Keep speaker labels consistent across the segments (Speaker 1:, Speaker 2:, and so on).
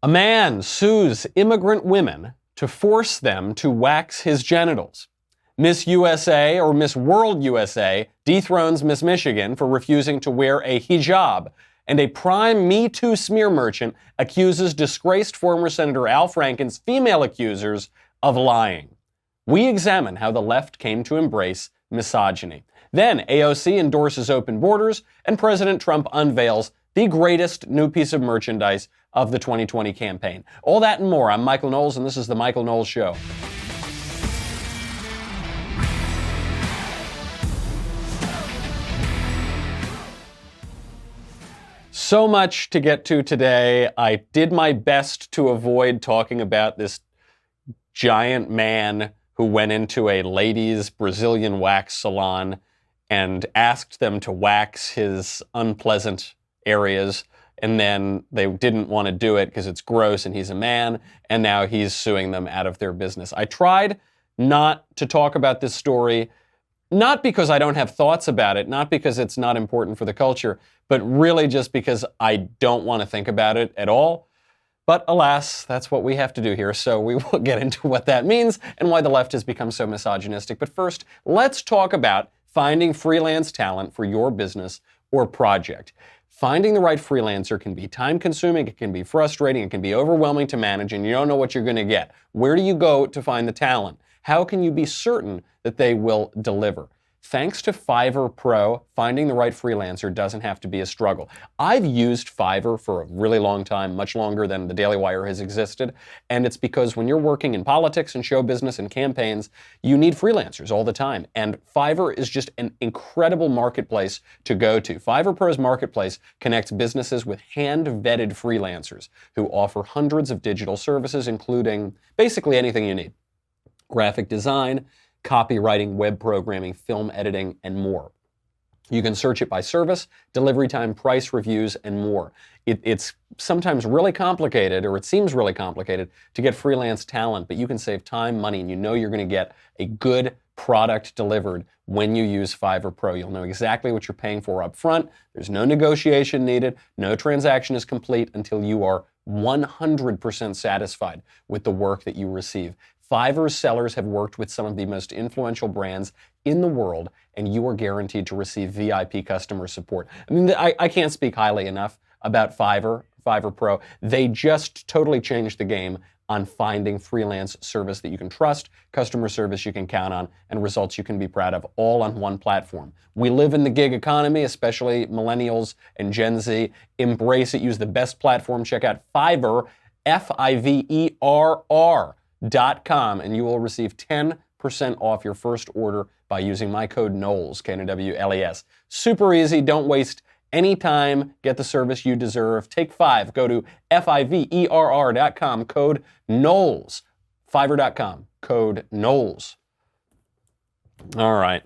Speaker 1: A man sues immigrant women to force them to wax his genitals. Miss USA or Miss World USA dethrones Miss Michigan for refusing to wear a hijab, and a prime Me Too smear merchant accuses disgraced former Senator Al Franken's female accusers of lying. We examine how the left came to embrace misogyny. Then AOC endorses open borders, and President Trump unveils the greatest new piece of merchandise of the 2020 campaign. All that and more. I'm Michael Knowles, and this is The Michael Knowles Show. So much to get to today. I did my best to avoid talking about this giant man who went into a ladies' Brazilian wax salon and asked them to wax his unpleasant areas, and then they didn't want to do it because it's gross and he's a man, and now he's suing them out of their business. I tried not to talk about this story, not because I don't have thoughts about it, not because it's not important for the culture, but really just because I don't want to think about it at all. But alas, that's what we have to do here, so we will get into what that means and why the left has become so misogynistic. But first, let's talk about finding freelance talent for your business or project. Finding the right freelancer can be time-consuming, it can be frustrating, it can be overwhelming to manage, and you don't know what you're going to get. Where do you go to find the talent? How can you be certain that they will deliver? Thanks to Fiverr Pro, finding the right freelancer doesn't have to be a struggle. I've used Fiverr for a really long time, much longer than the Daily Wire has existed, and it's because when you're working in politics and show business and campaigns, you need freelancers all the time, and Fiverr is just an incredible marketplace to go to. Fiverr Pro's marketplace connects businesses with hand-vetted freelancers who offer hundreds of digital services, including basically anything you need. Graphic design, copywriting, web programming, film editing, and more. You can search it by service, delivery time, price, reviews, and more. It's sometimes really complicated, or it seems really complicated, to get freelance talent, but you can save time, money, and you know you're going to get a good product delivered when you use Fiverr Pro. You'll know exactly what you're paying for up front. There's no negotiation needed. No transaction is complete until you are 100% satisfied with the work that you receive. Fiverr's sellers have worked with some of the most influential brands in the world, and you are guaranteed to receive VIP customer support. I mean, I can't speak highly enough about Fiverr Pro. They just totally changed the game on finding freelance service that you can trust, customer service you can count on, and results you can be proud of, all on one platform. We live in the gig economy, especially millennials and Gen Z. Embrace it. Use the best platform. Check out Fiverr, Fiverr.com, and you will receive 10% off your first order by using my code Knowles, Knowles. Super easy. Don't waste any time. Get the service you deserve. Take 5. Go to Fiverr.com, code Knowles. Fiverr.com, code Knowles. All right.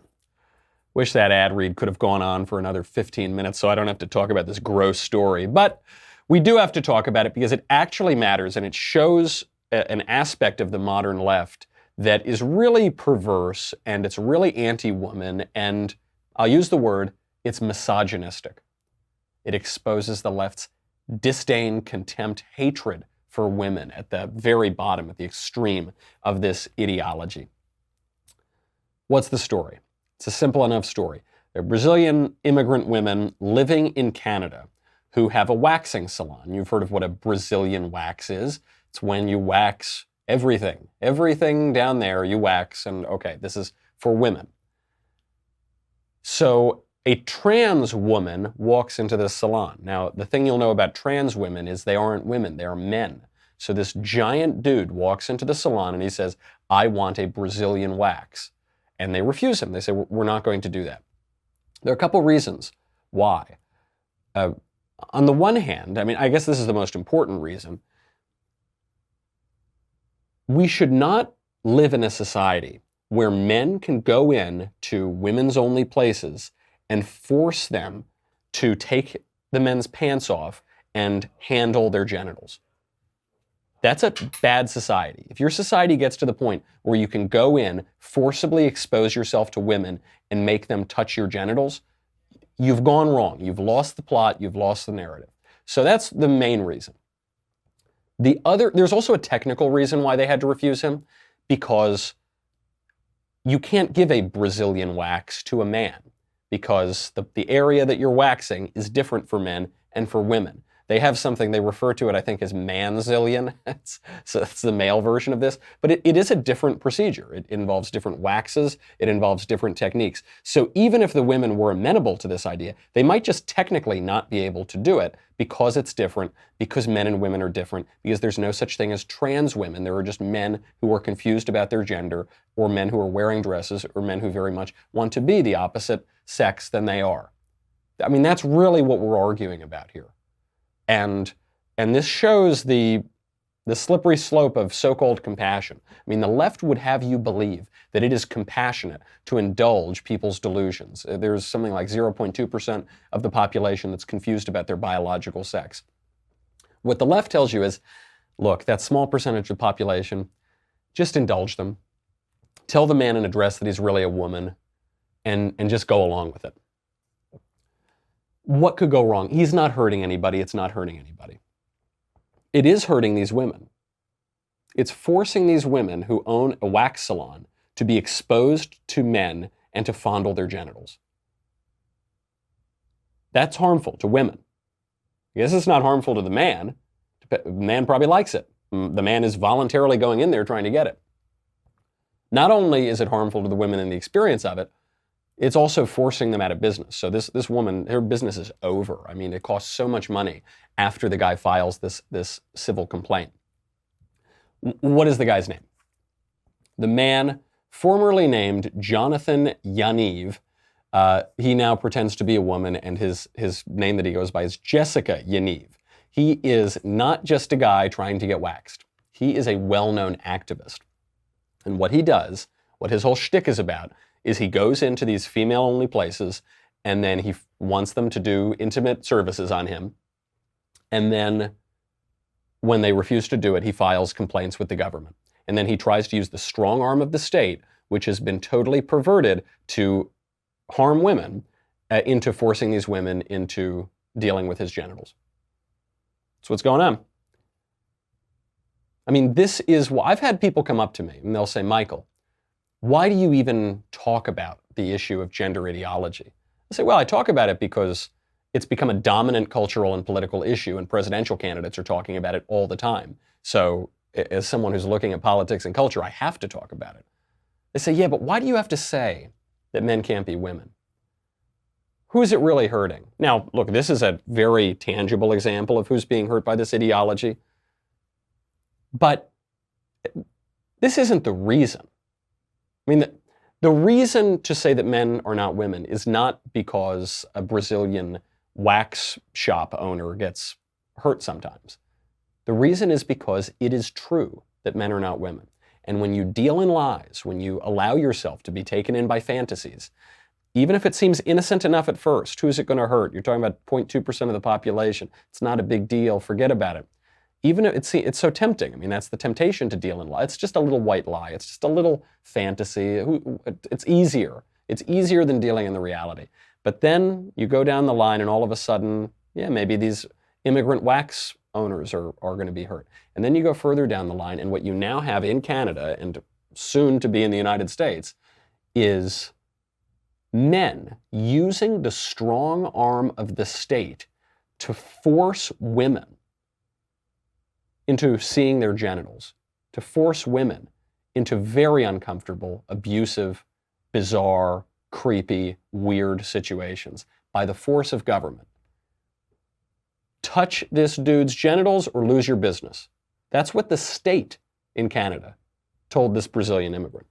Speaker 1: Wish that ad read could have gone on for another 15 minutes so I don't have to talk about this gross story. But we do have to talk about it because it actually matters, and it shows an aspect of the modern left that is really perverse, and it's really anti-woman, and I'll use the word, it's misogynistic. It exposes the left's disdain, contempt, hatred for women at the very bottom, at the extreme of this ideology. What's the story? It's a simple enough story. They're Brazilian immigrant women living in Canada who have a waxing salon. You've heard of what a Brazilian wax is. It's when you wax everything. Everything down there you wax, and okay, this is for women. So a trans woman walks into this salon. Now, the thing you'll know about trans women is they aren't women, they are men. So this giant dude walks into the salon and he says, I want a Brazilian wax. And they refuse him. They say, we're not going to do that. There are a couple reasons why. On the one hand, I mean, I guess this is the most important reason. We should not live in a society where men can go in to women's only places and force them to take the men's pants off and handle their genitals. That's a bad society. If your society gets to the point where you can go in, forcibly expose yourself to women and make them touch your genitals, you've gone wrong. You've lost the plot, you've lost the narrative. So that's the main reason. There's also a technical reason why they had to refuse him, because you can't give a Brazilian wax to a man, because the area that you're waxing is different for men and for women. They have something, they refer to it, I think, as manzillion. So that's the male version of this. But it is a different procedure. It involves different waxes. It involves different techniques. So even if the women were amenable to this idea, they might just technically not be able to do it because it's different, because men and women are different, because there's no such thing as trans women. There are just men who are confused about their gender, or men who are wearing dresses, or men who very much want to be the opposite sex than they are. I mean, that's really what we're arguing about here. And this shows the slippery slope of so-called compassion. I mean, the left would have you believe that it is compassionate to indulge people's delusions. There's something like 0.2% of the population that's confused about their biological sex. What the left tells you is, look, that small percentage of the population, just indulge them. Tell the man in a dress that he's really a woman, and just go along with it. What could go wrong? He's not hurting anybody. It's not hurting anybody. It is hurting these women. It's forcing these women who own a wax salon to be exposed to men and to fondle their genitals. That's harmful to women. I guess it's not harmful to the man. The man probably likes it. The man is voluntarily going in there trying to get it. Not only is it harmful to the women in the experience of it, it's also forcing them out of business. So this woman, her business is over. I mean, it costs so much money after the guy files this civil complaint. What is the guy's name? The man, formerly named Jonathan Yaniv, he now pretends to be a woman, and his name that he goes by is Jessica Yaniv. He is not just a guy trying to get waxed. He is a well-known activist. And what he does, what his whole shtick is about, is he goes into these female-only places, and then he wants them to do intimate services on him. And then when they refuse to do it, he files complaints with the government. And then he tries to use the strong arm of the state, which has been totally perverted to harm women, into forcing these women into dealing with his genitals. That's what's going on. I mean, this is why I've had people come up to me and they'll say, Michael, why do you even talk about the issue of gender ideology? I say, well, I talk about it because it's become a dominant cultural and political issue, and presidential candidates are talking about it all the time. So as someone who's looking at politics and culture, I have to talk about it. They say, yeah, but why do you have to say that men can't be women? Who is it really hurting? Now, look, this is a very tangible example of who's being hurt by this ideology. But this isn't the reason. I mean, the reason to say that men are not women is not because a Brazilian wax shop owner gets hurt sometimes. The reason is because it is true that men are not women. And when you deal in lies, when you allow yourself to be taken in by fantasies, even if it seems innocent enough at first, who's it going to hurt? You're talking about 0.2% of the population. It's not a big deal. Forget about it. Even if it's so tempting. I mean, that's the temptation to deal in lie. It's just a little white lie. It's just a little fantasy. It's easier. It's easier than dealing in the reality. But then you go down the line and all of a sudden, yeah, maybe these immigrant wax owners are going to be hurt. And then you go further down the line, and what you now have in Canada and soon to be in the United States is men using the strong arm of the state to force women into seeing their genitals, to force women into very uncomfortable, abusive, bizarre, creepy, weird situations by the force of government. Touch this dude's genitals or lose your business. That's what the state in Canada told this Brazilian immigrant.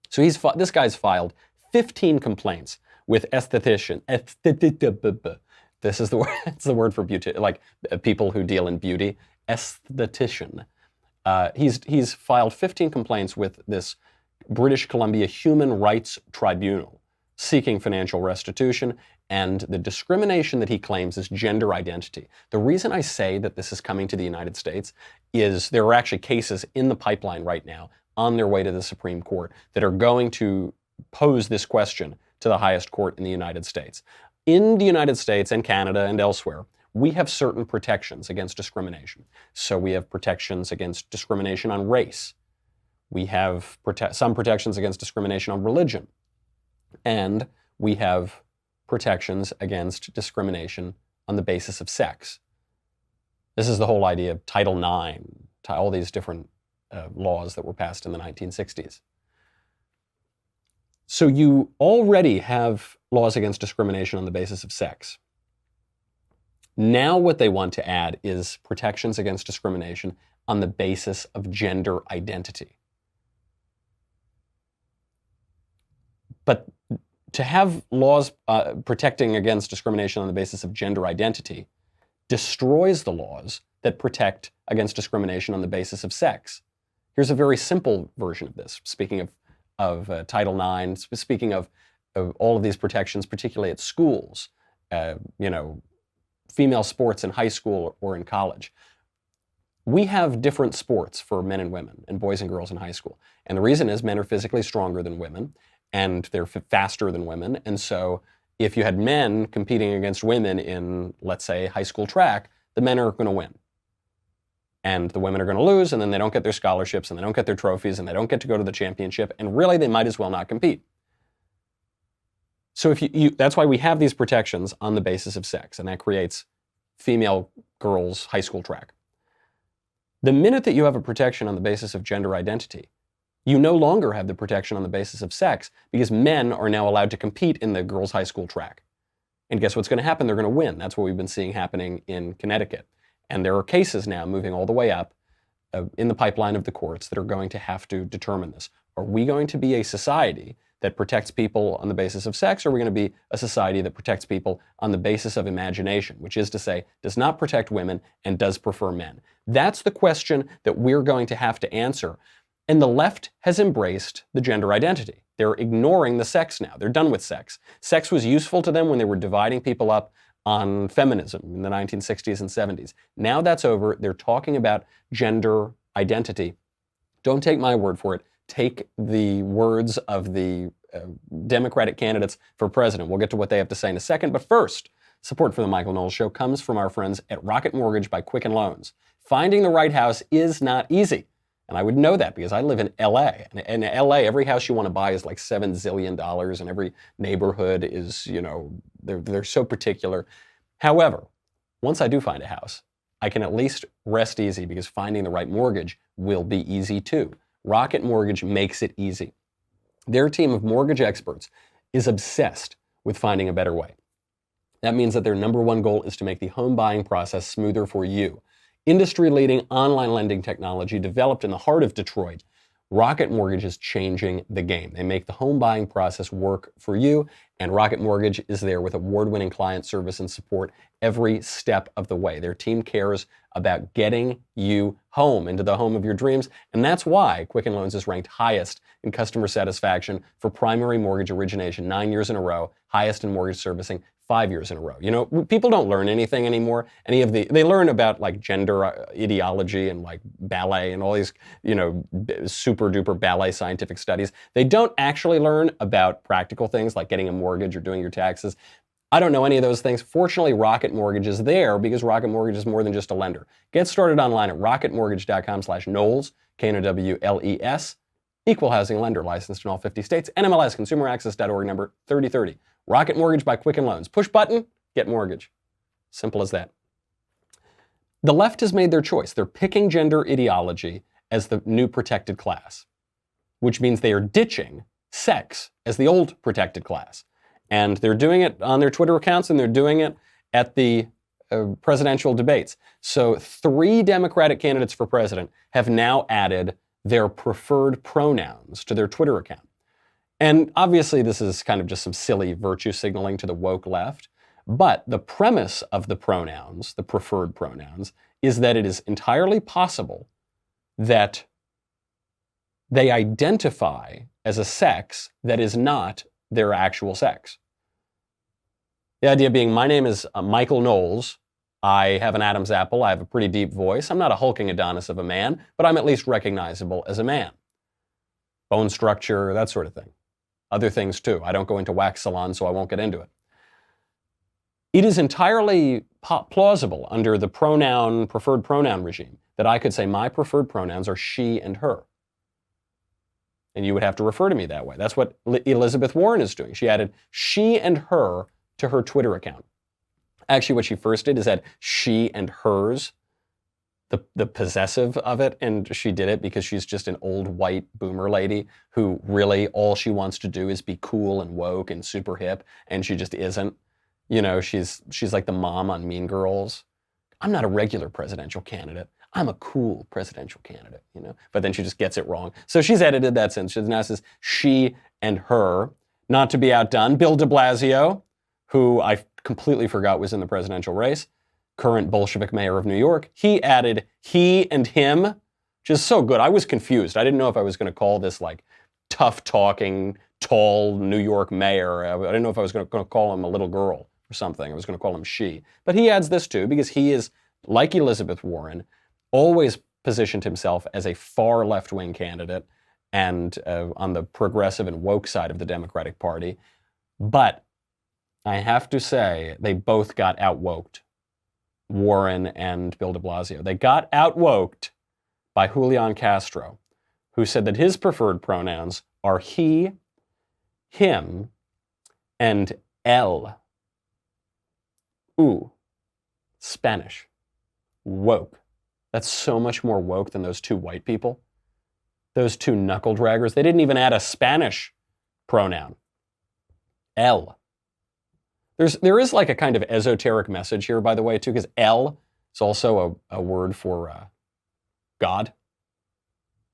Speaker 1: So this guy's filed 15 complaints with esthetician. This is the word. It's the word for beauty, like people who deal in beauty. Esthetician. He's filed 15 complaints with this British Columbia Human Rights Tribunal seeking financial restitution and the discrimination that he claims is gender identity. The reason I say that this is coming to the United States is there are actually cases in the pipeline right now on their way to the Supreme Court that are going to pose this question to the highest court in the United States. In the United States and Canada and elsewhere, we have certain protections against discrimination. So we have protections against discrimination on race. We have some protections against discrimination on religion. And we have protections against discrimination on the basis of sex. This is the whole idea of Title IX, all these different laws that were passed in the 1960s. So you already have laws against discrimination on the basis of sex. Now what they want to add is protections against discrimination on the basis of gender identity. But to have laws protecting against discrimination on the basis of gender identity destroys the laws that protect against discrimination on the basis of sex. Here's a very simple version of this. Speaking of Title IX, speaking of all of these protections, particularly at schools, female sports in high school or in college. We have different sports for men and women and boys and girls in high school. And the reason is men are physically stronger than women and they're faster than women. And so if you had men competing against women in, let's say, high school track, the men are going to win. And the women are going to lose, and then they don't get their scholarships, and they don't get their trophies, and they don't get to go to the championship, and really they might as well not compete. So that's why we have these protections on the basis of sex, and that creates female girls high school track. The minute that you have a protection on the basis of gender identity, you no longer have the protection on the basis of sex because men are now allowed to compete in the girls high school track. And guess what's going to happen? They're going to win. That's what we've been seeing happening in Connecticut. And there are cases now moving all the way up in the pipeline of the courts that are going to have to determine this. Are we going to be a society that protects people on the basis of sex, or are we going to be a society that protects people on the basis of imagination, which is to say, does not protect women and does prefer men? That's the question that we're going to have to answer. And the left has embraced the gender identity. They're ignoring the sex now. They're done with sex. Sex was useful to them when they were dividing people up on feminism in the 1960s and 70s. Now that's over. They're talking about gender identity. Don't take my word for it. Take the words of the Democratic candidates for president. We'll get to what they have to say in a second. But first, support for the Michael Knowles Show comes from our friends at Rocket Mortgage by Quicken Loans. Finding the right house is not easy. And I would know that because I live in LA. And in LA, every house you want to buy is like $7 zillion, and every neighborhood is, they're so particular. However, once I do find a house, I can at least rest easy because finding the right mortgage will be easy too. Rocket Mortgage makes it easy. Their team of mortgage experts is obsessed with finding a better way. That means that their number one goal is to make the home buying process smoother for you. Industry-leading online lending technology developed in the heart of Detroit, Rocket Mortgage is changing the game. They make the home buying process work for you, and Rocket Mortgage is there with award-winning client service and support every step of the way. Their team cares about getting you home, into the home of your dreams, and that's why Quicken Loans is ranked highest in customer satisfaction for primary mortgage origination 9 years in a row, highest in mortgage servicing 5 years in a row. People don't learn anything anymore. They learn about like gender ideology and like ballet and all these, super duper ballet scientific studies. They don't actually learn about practical things like getting a mortgage or doing your taxes. I don't know any of those things. Fortunately, Rocket Mortgage is there because Rocket Mortgage is more than just a lender. Get started online at rocketmortgage.com/Knowles, Knowles, equal housing lender, licensed in all 50 states, NMLS, consumeraccess.org, number 3030. Rocket Mortgage by Quicken Loans. Push button, get mortgage. Simple as that. The left has made their choice. They're picking gender ideology as the new protected class, which means they are ditching sex as the old protected class. And they're doing it on their Twitter accounts, and they're doing it at the presidential debates. So 3 Democratic candidates for president have now added their preferred pronouns to their Twitter account. And obviously this is kind of just some silly virtue signaling to the woke left. But the premise of the pronouns, the preferred pronouns, is that it is entirely possible that they identify as a sex that is not their actual sex. The idea being, my name is Michael Knowles. I have an Adam's apple. I have a pretty deep voice. I'm not a hulking Adonis of a man, but I'm at least recognizable as a man. Bone structure, that sort of thing. Other things too. I don't go into wax salons, so I won't get into it. it is entirely plausible under the preferred pronoun regime that I could say my preferred pronouns are she and her. And you would have to refer to me that way. That's what Elizabeth Warren is doing. She added she and her to her Twitter account. Actually, what she first did is add she and hers, the possessive of it, and she did it because she's just an old white boomer lady who really all she wants to do is be cool and woke and super hip, and she just isn't. You know, she's like the mom on Mean Girls. I'm not a regular presidential candidate. I'm a cool presidential candidate, you know. But then she just gets it wrong. So she's edited that since. She now says she and her. Not to be outdone, Bill de Blasio, who I completely forgot was in the presidential race, current Bolshevik mayor of New York, he added he and him, which is so good. I was confused. I didn't know if I was going to call this like tough-talking, tall New York mayor. I didn't know if I was going to call him a little girl or something. I was going to call him she. But he adds this too, because he is, like Elizabeth Warren, always positioned himself as a far left-wing candidate and on the progressive and woke side of the Democratic Party. But I have to say, they both got outwoked, Warren and Bill de Blasio. They got outwoked by Julian Castro, who said that his preferred pronouns are he, him, and él. Ooh, Spanish. Woke. That's so much more woke than those two white people. Those two knuckle draggers. They didn't even add a Spanish pronoun. Él. There is like a kind of esoteric message here, by the way, too, because él is also a word for God.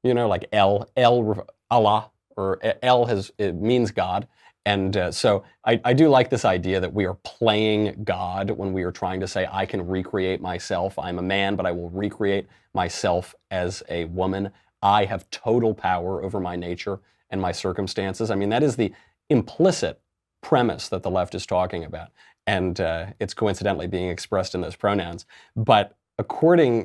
Speaker 1: You know, like Allah, or it means God. And so I do like this idea that we are playing God when we are trying to say, I can recreate myself. I'm a man, but I will recreate myself as a woman. I have total power over my nature and my circumstances. I mean, that is the implicit premise that the left is talking about. And it's coincidentally being expressed in those pronouns. But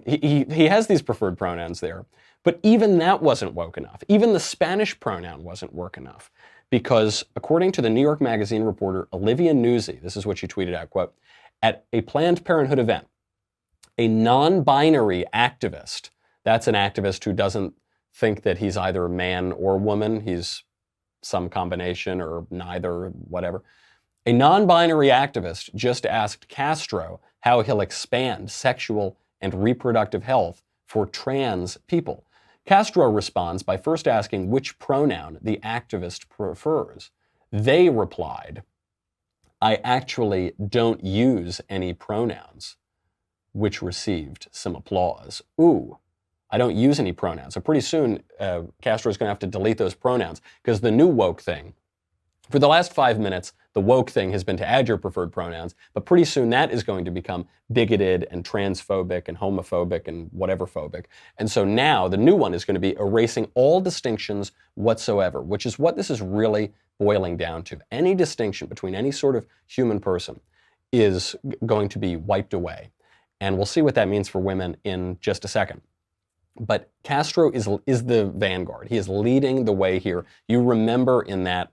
Speaker 1: he has these preferred pronouns there. But even that wasn't woke enough. Even the Spanish pronoun wasn't woke enough. Because according to the New York Magazine reporter Olivia Nuzzi, this is what she tweeted out, quote, at a Planned Parenthood event, a non-binary activist, that's an activist who doesn't think that he's either a man or woman, he's some combination or neither, whatever. A non-binary activist just asked Castro how he'll expand sexual and reproductive health for trans people. Castro responds by first asking which pronoun the activist prefers. They replied, I actually don't use any pronouns, which received some applause. Ooh, I don't use any pronouns. So pretty soon, Castro's going to have to delete those pronouns because the new woke thing, for the last 5 minutes, the woke thing has been to add your preferred pronouns, but pretty soon that is going to become bigoted and transphobic and homophobic and whatever phobic. And so now the new one is going to be erasing all distinctions whatsoever, which is what this is really boiling down to. Any distinction between any sort of human person is going to be wiped away. And we'll see what that means for women in just a second. But Castro is the vanguard. He is leading the way here. You remember in that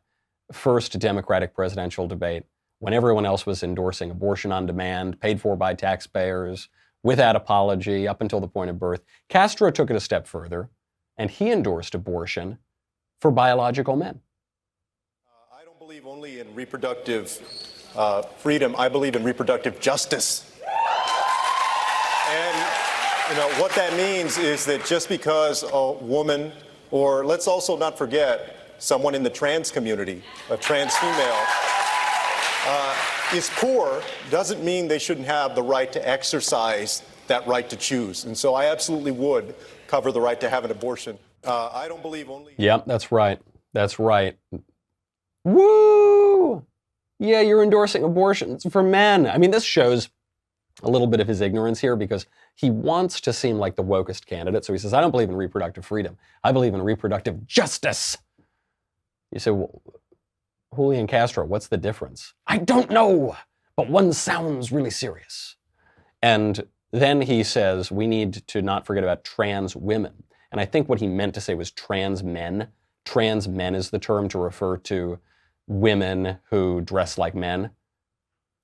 Speaker 1: first Democratic presidential debate, when everyone else was endorsing abortion on demand, paid for by taxpayers, without apology, up until the point of birth, Castro took it a step further, and he endorsed abortion for biological men.
Speaker 2: I don't believe only in reproductive freedom. I believe in reproductive justice. And what that means is that just because a woman, or let's also not forget, someone in the trans community, a trans female, is poor, doesn't mean they shouldn't have the right to exercise that right to choose. And so I absolutely would cover the right to have an abortion. I don't believe only...
Speaker 1: Yep, that's right. That's right. Woo! Yeah, you're endorsing abortions for men. I mean, this shows a little bit of his ignorance here because he wants to seem like the wokest candidate. So he says, I don't believe in reproductive freedom. I believe in reproductive justice. You say, well, Julian Castro, what's the difference? I don't know, but one sounds really serious. And then he says, we need to not forget about trans women. And I think what he meant to say was trans men. Trans men is the term to refer to women who dress like men.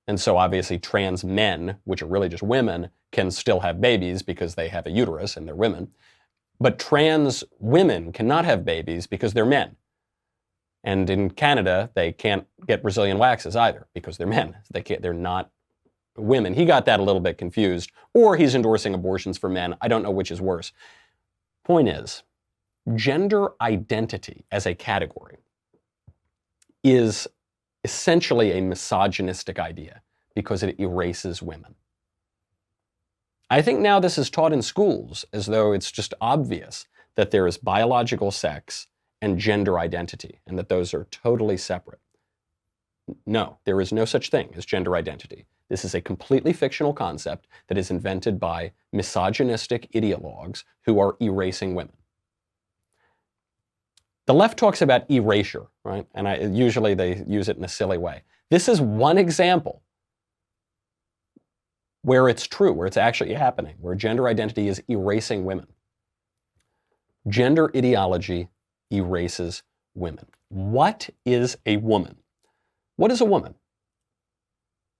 Speaker 1: And so obviously trans men, which are really just women, can still have babies because they have a uterus and they're women. But trans women cannot have babies because they're men. And in Canada, they can't get Brazilian waxes either because they're men. They're not women. He got that a little bit confused. Or he's endorsing abortions for men. I don't know which is worse. Point is, gender identity as a category is essentially a misogynistic idea because it erases women. I think now this is taught in schools as though it's just obvious that there is biological sex and gender identity, and that those are totally separate. No, there is no such thing as gender identity. This is a completely fictional concept that is invented by misogynistic ideologues who are erasing women. The left talks about erasure, right? And usually they use it in a silly way. This is one example where it's true, where it's actually happening, where gender identity is erasing women. Gender ideology erases women. What is a woman? What is a woman?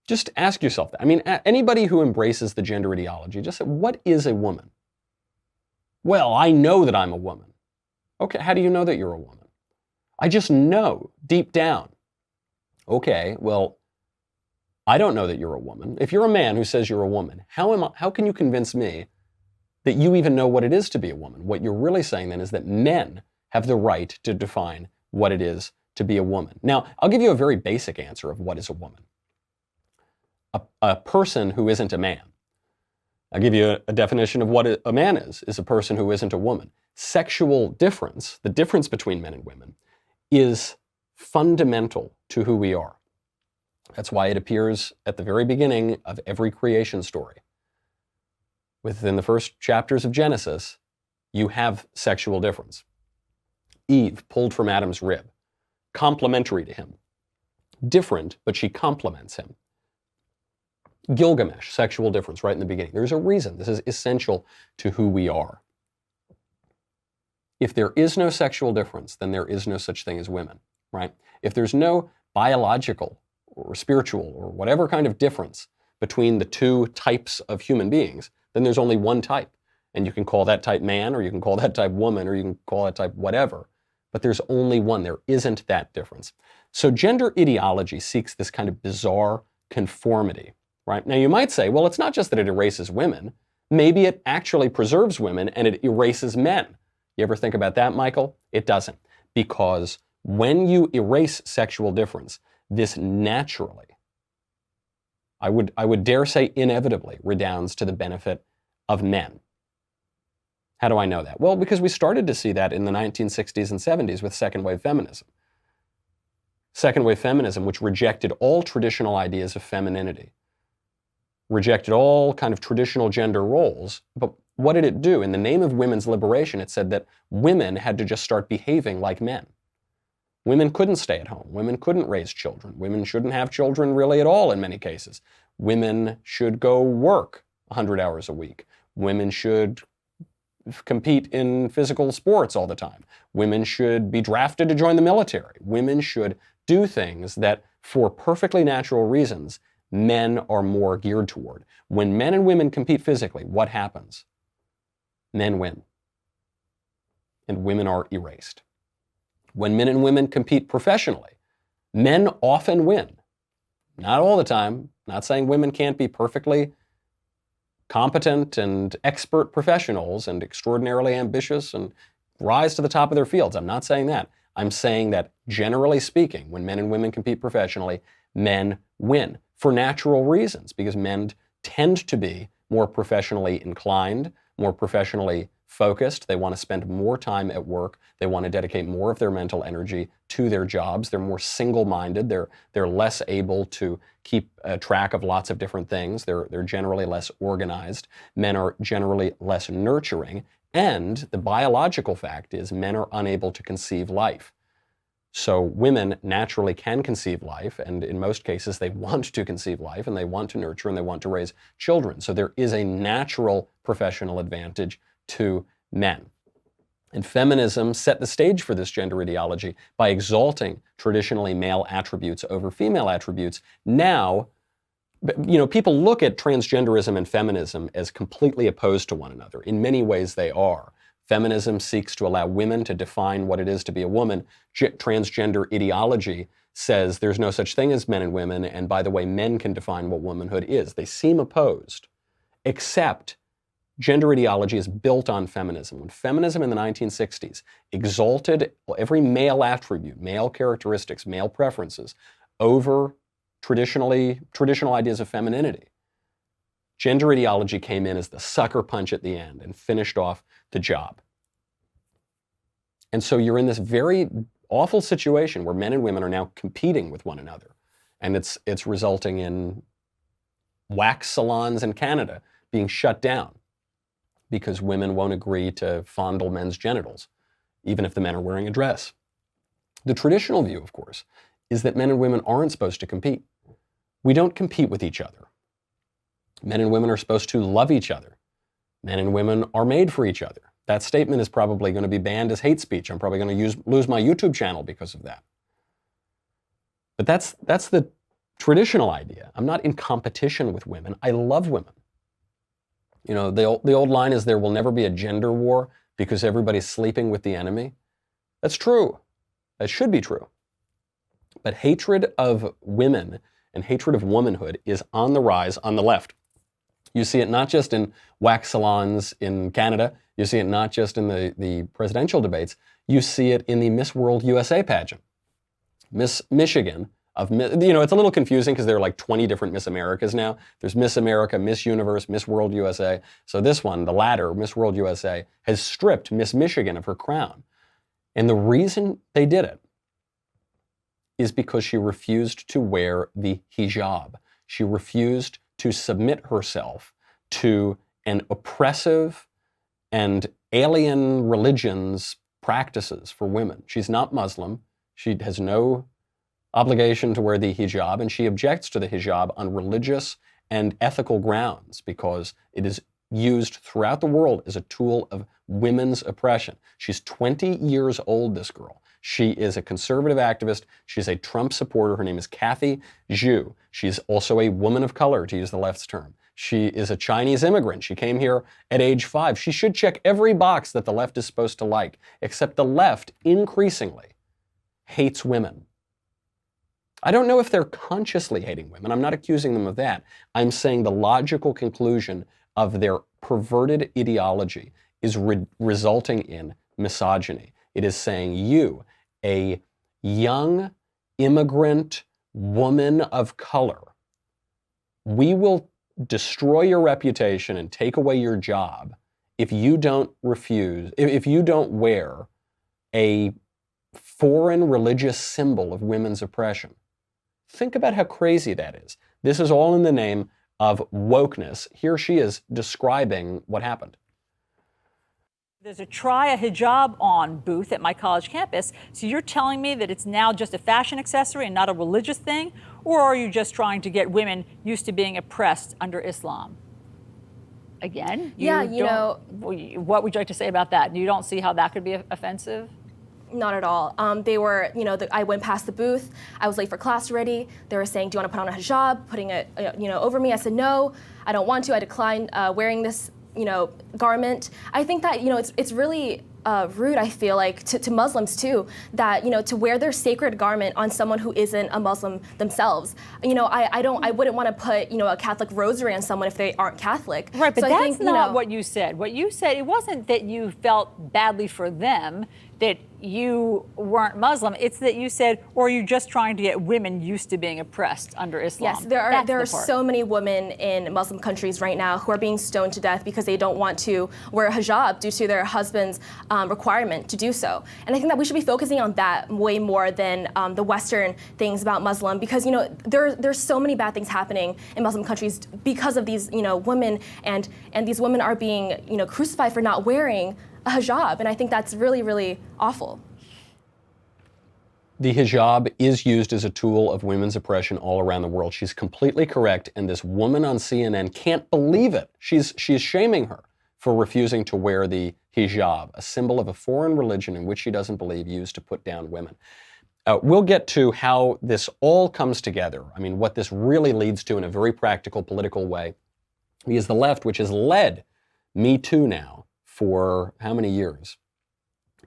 Speaker 1: Just ask yourself that. I mean, anybody who embraces the gender ideology, just say, what is a woman? Well, I know that I'm a woman. Okay, how do you know that you're a woman? I just know deep down. Okay, well, I don't know that you're a woman. If you're a man who says you're a woman, how can you convince me that you even know what it is to be a woman? What you're really saying then is that men have the right to define what it is to be a woman. Now, I'll give you a very basic answer of what is a woman. A person who isn't a man. I'll give you a definition of what a man is a person who isn't a woman. Sexual difference, the difference between men and women, is fundamental to who we are. That's why it appears at the very beginning of every creation story. Within the first chapters of Genesis, you have sexual difference. Eve, pulled from Adam's rib, complementary to him. Different, but she complements him. Gilgamesh, sexual difference right in the beginning. There's a reason. This is essential to who we are. If there is no sexual difference, then there is no such thing as women, right? If there's no biological or spiritual or whatever kind of difference between the two types of human beings, then there's only one type. And you can call that type man, or you can call that type woman, or you can call that type whatever. But there's only one. There isn't that difference. So gender ideology seeks this kind of bizarre conformity, right? Now you might say, well, it's not just that it erases women. Maybe it actually preserves women and it erases men. You ever think about that, Michael? It doesn't. Because when you erase sexual difference, this naturally, I would dare say inevitably, redounds to the benefit of men. How do I know that? Well, because we started to see that in the 1960s and 70s with second wave feminism. Second wave feminism, which rejected all traditional ideas of femininity, rejected all kind of traditional gender roles. But what did it do? In the name of women's liberation, it said that women had to just start behaving like men. Women couldn't stay at home. Women couldn't raise children. Women shouldn't have children really at all in many cases. Women should go work 100 hours a week. Women should compete in physical sports all the time. Women should be drafted to join the military. Women should do things that, for perfectly natural reasons, men are more geared toward. When men and women compete physically, what happens? Men win. And women are erased. When men and women compete professionally, men often win. Not all the time. Not saying women can't be perfectly competent and expert professionals and extraordinarily ambitious and rise to the top of their fields. I'm not saying that. I'm saying that generally speaking, when men and women compete professionally, men win for natural reasons, because men tend to be more professionally inclined, more professionally focused. They want to spend more time at work. They want to dedicate more of their mental energy to their jobs. They're more single-minded. They're less able to keep track of lots of different things. They're generally less organized. Men are generally less nurturing. And the biological fact is men are unable to conceive life. So women naturally can conceive life, and in most cases they want to conceive life, and they want to nurture, and they want to raise children. So there is a natural professional advantage to men. And feminism set the stage for this gender ideology by exalting traditionally male attributes over female attributes. Now, People look at transgenderism and feminism as completely opposed to one another. In many ways, they are. Feminism seeks to allow women to define what it is to be a woman. Transgender ideology says there's no such thing as men and women, and by the way, men can define what womanhood is. They seem opposed, except gender ideology is built on feminism. When feminism in the 1960s exalted every male attribute, male characteristics, male preferences over traditional ideas of femininity, gender ideology came in as the sucker punch at the end and finished off the job. And so you're in this very awful situation where men and women are now competing with one another. And it's resulting in wax salons in Canada being shut down because women won't agree to fondle men's genitals, even if the men are wearing a dress. The traditional view, of course, is that men and women aren't supposed to compete. We don't compete with each other. Men and women are supposed to love each other. Men and women are made for each other. That statement is probably going to be banned as hate speech. I'm probably going to lose my YouTube channel because of that. But that's the traditional idea. I'm not in competition with women. I love women. The old line is there will never be a gender war because everybody's sleeping with the enemy. That's true. That should be true. But hatred of women and hatred of womanhood is on the rise on the left. You see it not just in wax salons in Canada. You see it not just in the presidential debates. You see it in the Miss World USA pageant. Miss Michigan, it's a little confusing because there are like 20 different Miss Americas now. There's Miss America, Miss Universe, Miss World USA. So this one, the latter, Miss World USA, has stripped Miss Michigan of her crown. And the reason they did it is because she refused to wear the hijab. She refused to submit herself to an oppressive and alien religion's practices for women. She's not Muslim. She has no obligation to wear the hijab, and she objects to the hijab on religious and ethical grounds because it is used throughout the world as a tool of women's oppression. She's 20 years old, this girl. She is a conservative activist. She's a Trump supporter. Her name is Kathy Zhu. She's also a woman of color, to use the left's term. She is a Chinese immigrant. She came here at age 5. She should check every box that the left is supposed to like, except the left increasingly hates women. I don't know if they're consciously hating women. I'm not accusing them of that. I'm saying the logical conclusion of their perverted ideology is resulting in misogyny. It is saying you, a young immigrant woman of color, we will destroy your reputation and take away your job if you don't wear a foreign religious symbol of women's oppression. Think about how crazy that is. This is all in the name of wokeness. Here she is describing what happened.
Speaker 3: There's a try a hijab on booth at my college campus. So you're telling me that it's now just a fashion accessory and not a religious thing? Or are you just trying to get women used to being oppressed under Islam? Again, what would you like to say about that? You don't see how that could be offensive?
Speaker 4: Not at all. They were, I went past the booth. I was late for class already. They were saying, do you want to put on a hijab, putting it, over me? I said, no, I don't want to. I declined wearing this, garment. I think that, it's really rude, I feel like, to Muslims too, that, to wear their sacred garment on someone who isn't a Muslim themselves. I wouldn't want to put, a Catholic rosary on someone if they aren't Catholic.
Speaker 3: Right, but so that's not what you said. What you said, it wasn't that you felt badly for them, that you weren't Muslim. It's that you said, or are you just trying to get women used to being oppressed under Islam?
Speaker 4: Yes, there are so many women in Muslim countries right now who are being stoned to death because they don't want to wear a hijab due to their husband's requirement to do so. And I think that we should be focusing on that way more than the Western things about Muslim, because there's so many bad things happening in Muslim countries because of these women, and these women are being crucified for not wearing a hijab, and I think that's really, really awful.
Speaker 1: The hijab is used as a tool of women's oppression all around the world. She's completely correct, and this woman on CNN can't believe it. She's shaming her for refusing to wear the hijab, a symbol of a foreign religion in which she doesn't believe, used to put down women. We'll get to how this all comes together. I mean, what this really leads to in a very practical, political way. Because the left, which has led Me Too now for how many years,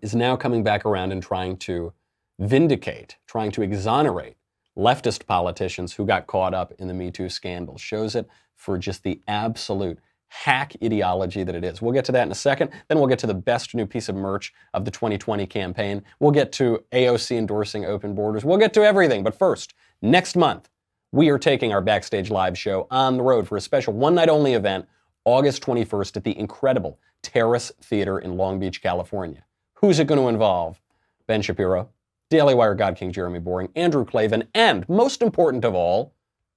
Speaker 1: is now coming back around and trying to vindicate, trying to exonerate leftist politicians who got caught up in the Me Too scandal. Shows it for just the absolute hack ideology that it is. We'll get to that in a second. Then we'll get to the best new piece of merch of the 2020 campaign. We'll get to AOC endorsing open borders. We'll get to everything. But first, next month, we are taking our Backstage Live show on the road for a special one-night-only event, August 21st at the incredible Terrace Theater in Long Beach, California. Who's it going to involve? Ben Shapiro, Daily Wire God King Jeremy Boring, Andrew Klavan, and most important of all,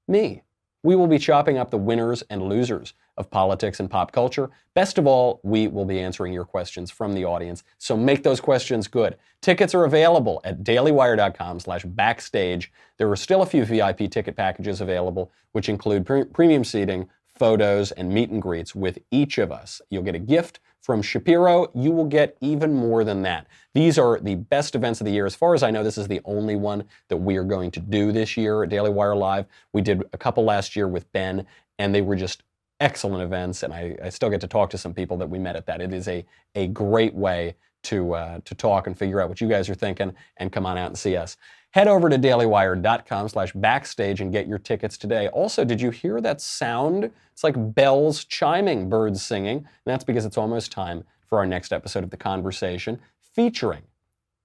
Speaker 1: me. We will be chopping up the winners and losers of politics and pop culture. Best of all, we will be answering your questions from the audience, so make those questions good. Tickets are available at dailywire.com/backstage. There are still a few VIP ticket packages available, which include premium seating, photos, and meet and greets with each of us. You'll get a gift from Shapiro. You will get even more than that. These are the best events of the year. As far as I know, this is the only one that we are going to do this year at Daily Wire Live. We did a couple last year with Ben, and they were just excellent events, and I still get to talk to some people that we met at that. It is a great way to talk and figure out what you guys are thinking and come on out and see us. Head over to dailywire.com/backstage and get your tickets today. Also, did you hear that sound? It's like bells chiming, birds singing. And that's because it's almost time for our next episode of The Conversation, featuring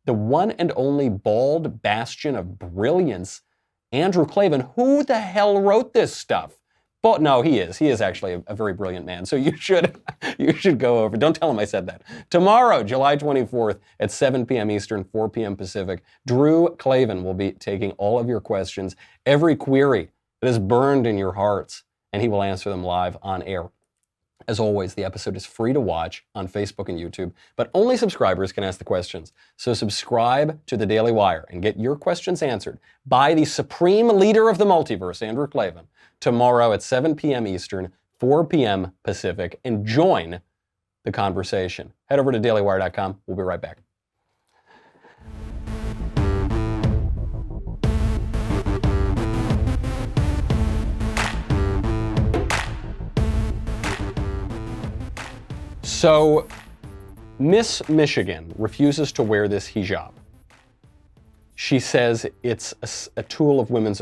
Speaker 1: the one and only bald bastion of brilliance, Andrew Klavan. Who the hell wrote this stuff? But no, he is. He is actually a very brilliant man. So you should go over. Don't tell him I said that. Tomorrow, July 24th at 7 p.m. Eastern, 4 p.m. Pacific, Drew Klavan will be taking all of your questions, every query that is burned in your hearts, and he will answer them live on air. As always, the episode is free to watch on Facebook and YouTube, but only subscribers can ask the questions. So subscribe to the Daily Wire and get your questions answered by the supreme leader of the multiverse, Andrew Klavan, tomorrow at 7 p.m. Eastern, 4 p.m. Pacific, and join the conversation. Head over to dailywire.com. We'll be right back. So, Miss Michigan refuses to wear this hijab. She says it's a tool of women's